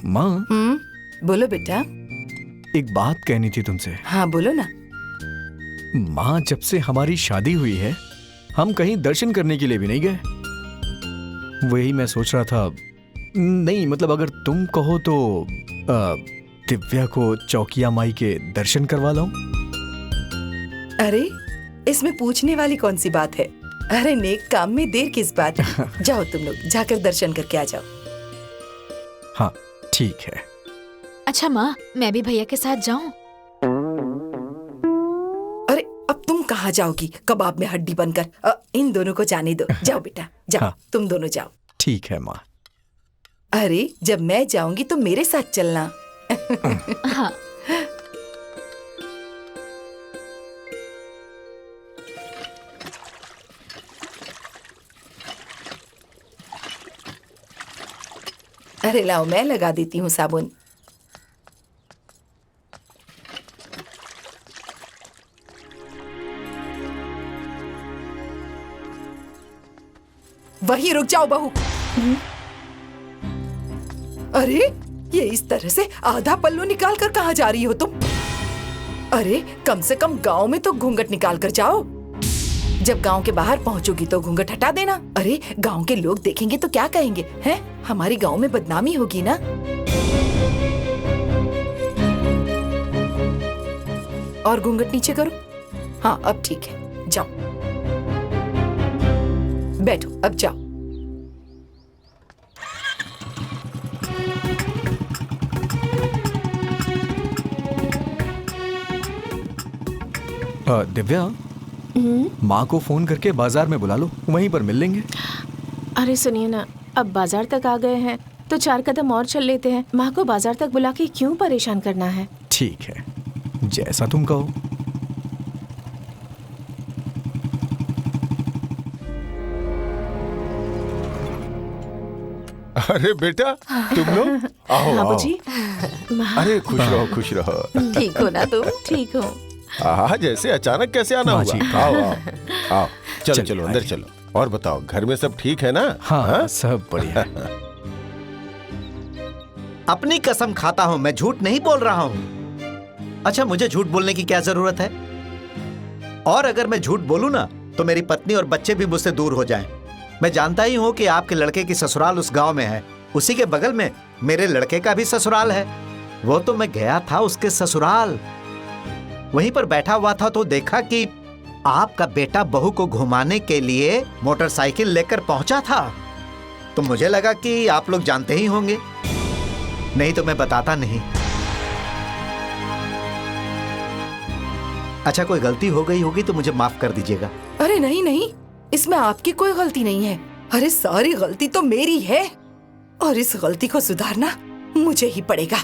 माँ, बोलो बेटा। एक बात कहनी थी तुमसे। हाँ बोलो ना। माँ, जब से हमारी शादी हुई है हम कहीं दर्शन करने के लिए भी नहीं गए। वही मैं सोच रहा था, नहीं मतलब अगर तुम कहो तो दिव्या को चौकिया माई के दर्शन करवा लाऊं। अरे इसमें पूछने वाली कौन सी बात है। अरे नेक काम में देर किस बात है। जाओ तुम लोग जाकर दर्शन करके आ जाओ। हाँ ठीक है। अच्छा माँ, मैं भी भैया के साथ जाऊं? अरे अब तुम कहाँ जाओगी कबाब में हड्डी बनकर। इन दोनों को जाने दो। जाओ बेटा जाओ। हाँ। तुम दोनों जाओ। ठीक है माँ। अरे जब मैं जाऊंगी तो मेरे साथ चलना। हाँ। अरे लाओ मैं लगा देती हूँ साबुन। वहीं रुक जाओ बहू। अरे ये इस तरह से आधा पल्लू निकाल कर कहाँ जा रही हो तुम? अरे कम से कम गांव में तो घूंघट निकाल कर जाओ। जब गांव के बाहर पहुंचोगी तो घूंघट हटा देना। अरे गांव के लोग देखेंगे तो क्या कहेंगे हैं? हमारी गांव में बदनामी होगी ना। और घूंघट नीचे करो। हाँ अब ठीक है, जाओ बैठो, अब जाओ। दिव्या, माँ को फोन करके बाजार में बुला लो, वहीं पर मिल लेंगे। अरे सुनिए ना, अब बाजार तक आ गए हैं तो 4 कदम और चल लेते हैं। माँ को बाजार तक बुला के क्यों परेशान करना है? ठीक है, जैसा तुम कहो। अरे बेटा तुम लोग आओ आओ। बाबूजी। अरे खुश रहो खुश रहो। ठीक हो ना तुम? ठीक हो। आज ऐसे अचानक कैसे आना माँ हुआ? जी। आओ आओ आओ, चलो चलिए, चलो अंदर आइए। चलो। और बताओ घर में सब ठीक है ना? हाँ सब बढ़िया। अपनी कसम खाता हूं, मैं झूठ नहीं बोल रहा हूं। अच्छा मुझे झूठ बोलने की क्या जरूरत है? और अगर मैं झूठ बोलूं ना तो मेरी पत्नी और बच्चे भी मुझसे दूर हो जाएं। मैं जानता ही हूं कि आपके लड़के की ससुराल उस गांव में है। उसी के बगल में मेरे लड़के का भी ससुराल है। वो तो मैं गया था उसके ससुराल, वहीं पर बैठा हुआ था तो देखा कि आपका बेटा बहू को घुमाने के लिए मोटरसाइकिल लेकर पहुंचा था। तो मुझे लगा कि आप लोग जानते ही होंगे, नहीं तो मैं बताता नहीं। अच्छा कोई गलती हो गई होगी तो मुझे माफ कर दीजिएगा। अरे नहीं नहीं, इसमें आपकी कोई गलती नहीं है। अरे सारी गलती तो मेरी है और इस गलती को सुधारना मुझे ही पड़ेगा।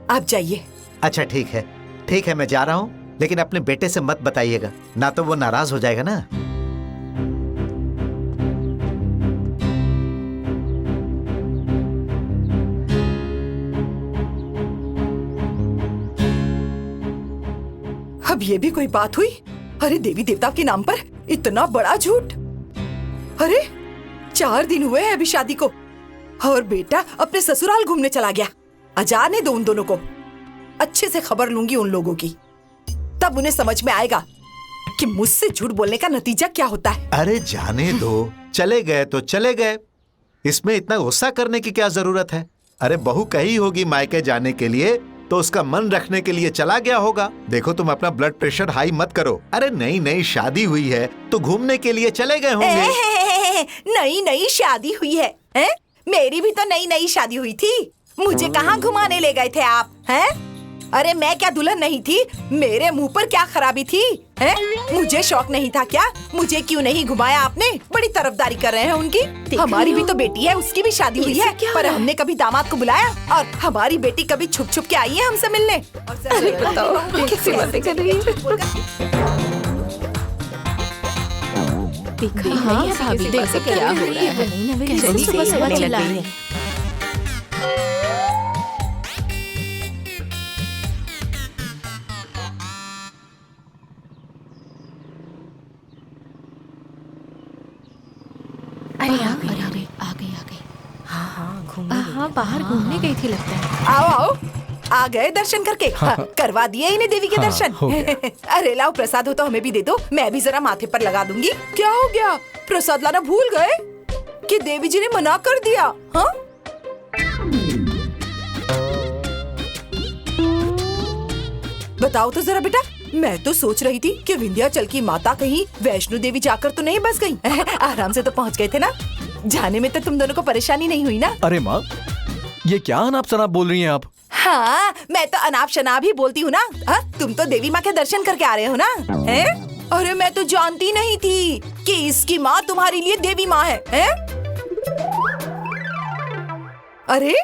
आप जाइए। अच्छा ठीक है मैं जा रहा हूँ, लेकिन अपने बेटे से मत बताइएगा, ना तो वो नाराज हो जाएगा ना। अब ये भी कोई बात हुई? अरे देवी देवता के नाम पर इतना बड़ा झूठ। अरे 4 दिन हुए हैं अभी शादी को और बेटा अपने ससुराल घूमने चला गया। जाने दो उन दोनों को, अच्छे से खबर लूंगी उन लोगों की, तब उन्हें समझ में आएगा कि मुझसे झूठ बोलने का नतीजा क्या होता है। अरे जाने दो, चले गए तो चले गए, इसमें इतना गुस्सा करने की क्या जरूरत है? अरे बहू कही होगी मायके जाने के लिए तो उसका मन रखने के लिए चला गया होगा। देखो तुम अपना ब्लड प्रेशर हाई मत करो। अरे नई नई शादी हुई है तो घूमने के लिए चले गए होंगे। नई नई शादी हुई है, हैं? मेरी भी तो नई नई शादी हुई थी। मुझे कहाँ घुमाने ले गए थे आप, हैं? अरे मैं क्या दुल्हन नहीं थी? मेरे मुंह पर क्या खराबी थी, हैं? मुझे शौक नहीं था क्या? मुझे क्यों नहीं घुमाया आपने? बड़ी तरफदारी कर रहे हैं उनकी। हमारी भी तो बेटी है, उसकी भी शादी हुई है, पर हमने कभी दामाद को बुलाया? और हमारी बेटी कभी छुप छुप के आई है हमसे मिलने? अरे बताओ कैसी बातें कर रही है? हाँ भाभी, देखो क्या हो रहा है। कैसे सुबह चिल्ला रही है। अरे आ गई। हाँ बाहर घूमने गई थी लगता है। आओ आओ, आ गए दर्शन करके। हाँ, करवा दिए इन्हें देवी के हाँ, दर्शन। हो गया। अरे लाओ, प्रसाद हो तो हमें भी दे दो, मैं भी जरा माथे पर लगा दूंगी। क्या हो गया, प्रसाद लाना भूल गए कि देवी जी ने मना कर दिया? हाँ, बताओ तो जरा बेटा। मैं तो सोच रही थी कि विंध्याचल की माता कहीं वैष्णो देवी जाकर तो नहीं बस गई। आराम से तो पहुंच गए थे ना, जाने में तो तुम दोनों को परेशानी नहीं हुई ना? अरे माँ, ये क्या अनाप शनाप बोल रही हैं आप? हाँ, मैं तो अनाप शनाप ही बोलती हूँ ना। हाँ, तुम तो देवी माँ के दर्शन करके आ रहे हो ना? हैं? अरे मैं तो जानती नहीं थी कि इसकी माँ तुम्हारे लिए देवी माँ है। हैं? अरे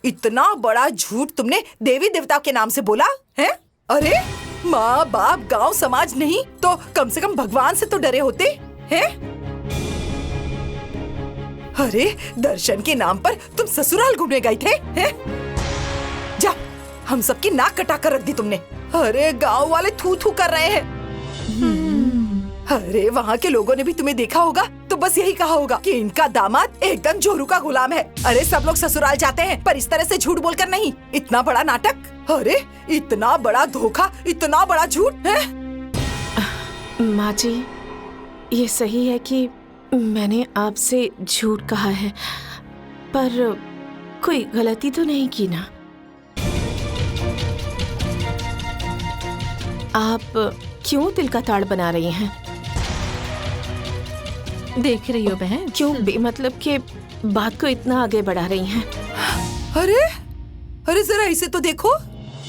इतना बड़ा झूठ तुमने देवी देवता के नाम से बोला है? अरे माँ बाप गांव समाज नहीं तो कम से कम भगवान से तो डरे होते हैं? अरे दर्शन के नाम पर तुम ससुराल घूमने गए थे? हैं? जा, हम सबकी नाक कटा कर रख दी तुमने। अरे गांव वाले थू थू कर रहे हैं। अरे वहाँ के लोगों ने भी तुम्हें देखा होगा तो बस यही कहा होगा कि इनका दामाद एकदम जोरू का गुलाम है। अरे सब लोग ससुराल जाते हैं पर इस तरह से झूठ बोलकर नहीं। इतना बड़ा नाटक, अरे इतना बड़ा धोखा, इतना बड़ा झूठ है। माँ जी, ये सही है कि मैंने आपसे झूठ कहा है, पर कोई गलती तो नहीं की ना? आप क्यों तिल का ताड़ बना रही हैं? देख रही हो बहन? क्यों बेमतलब के बात को इतना आगे बढ़ा रही हैं? अरे अरे जरा इसे तो देखो,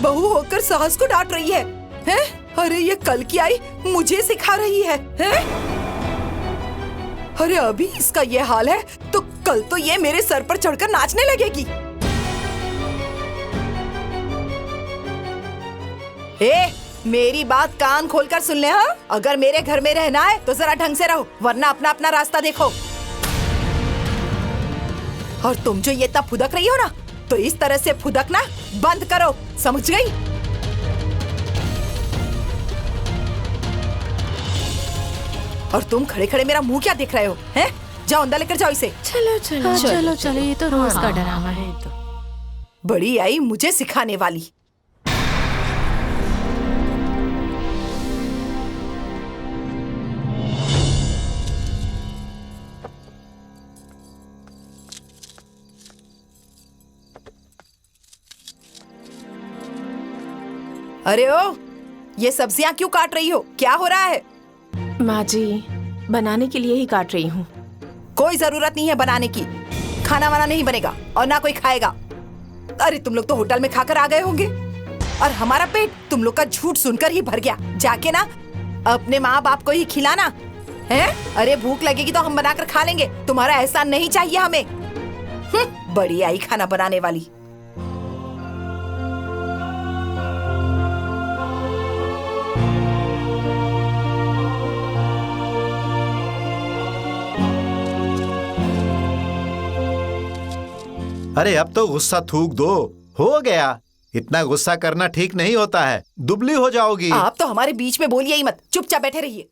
बहू होकर सास को डांट रही है। हैं? अरे ये कल की आई मुझे सिखा रही है। हैं? अरे अभी इसका ये हाल है तो कल तो ये मेरे सर पर चढ़कर नाचने लगेगी। मेरी बात कान खोलकर सुन ले। हाँ, अगर मेरे घर में रहना है तो जरा ढंग से रहो, वरना अपना अपना रास्ता देखो। और तुम जो ये तब फुदक रही हो ना, तो इस तरह से फुदकना बंद करो, समझ गई? और तुम खड़े खड़े मेरा मुंह क्या देख रहे हो? हैं? जाओ अंदर लेकर जाओ इसे। चलो चलो चलो चलो, ये तो रोज का डरावा है। बड़ी आई मुझे सिखाने वाली। अरे ओ, ये सब्जियां क्यों काट रही हो? क्या हो रहा है? माँ जी, बनाने के लिए ही काट रही हूँ। कोई जरूरत नहीं है बनाने की, खाना वाना नहीं बनेगा और ना कोई खाएगा। अरे तुम लोग तो होटल में खाकर आ गए होंगे और हमारा पेट तुम लोग का झूठ सुनकर ही भर गया। जाके ना अपने माँ बाप को ही खिलाना है। अरे भूख लगेगी तो हम बनाकर खा लेंगे, तुम्हारा एहसान नहीं चाहिए हमें। बड़ी आई खाना बनाने वाली। अरे अब तो गुस्सा थूक दो, हो गया। इतना गुस्सा करना ठीक नहीं होता है, दुबली हो जाओगी। आप तो हमारे बीच में बोलिए ही मत, चुपचाप बैठे रहिए।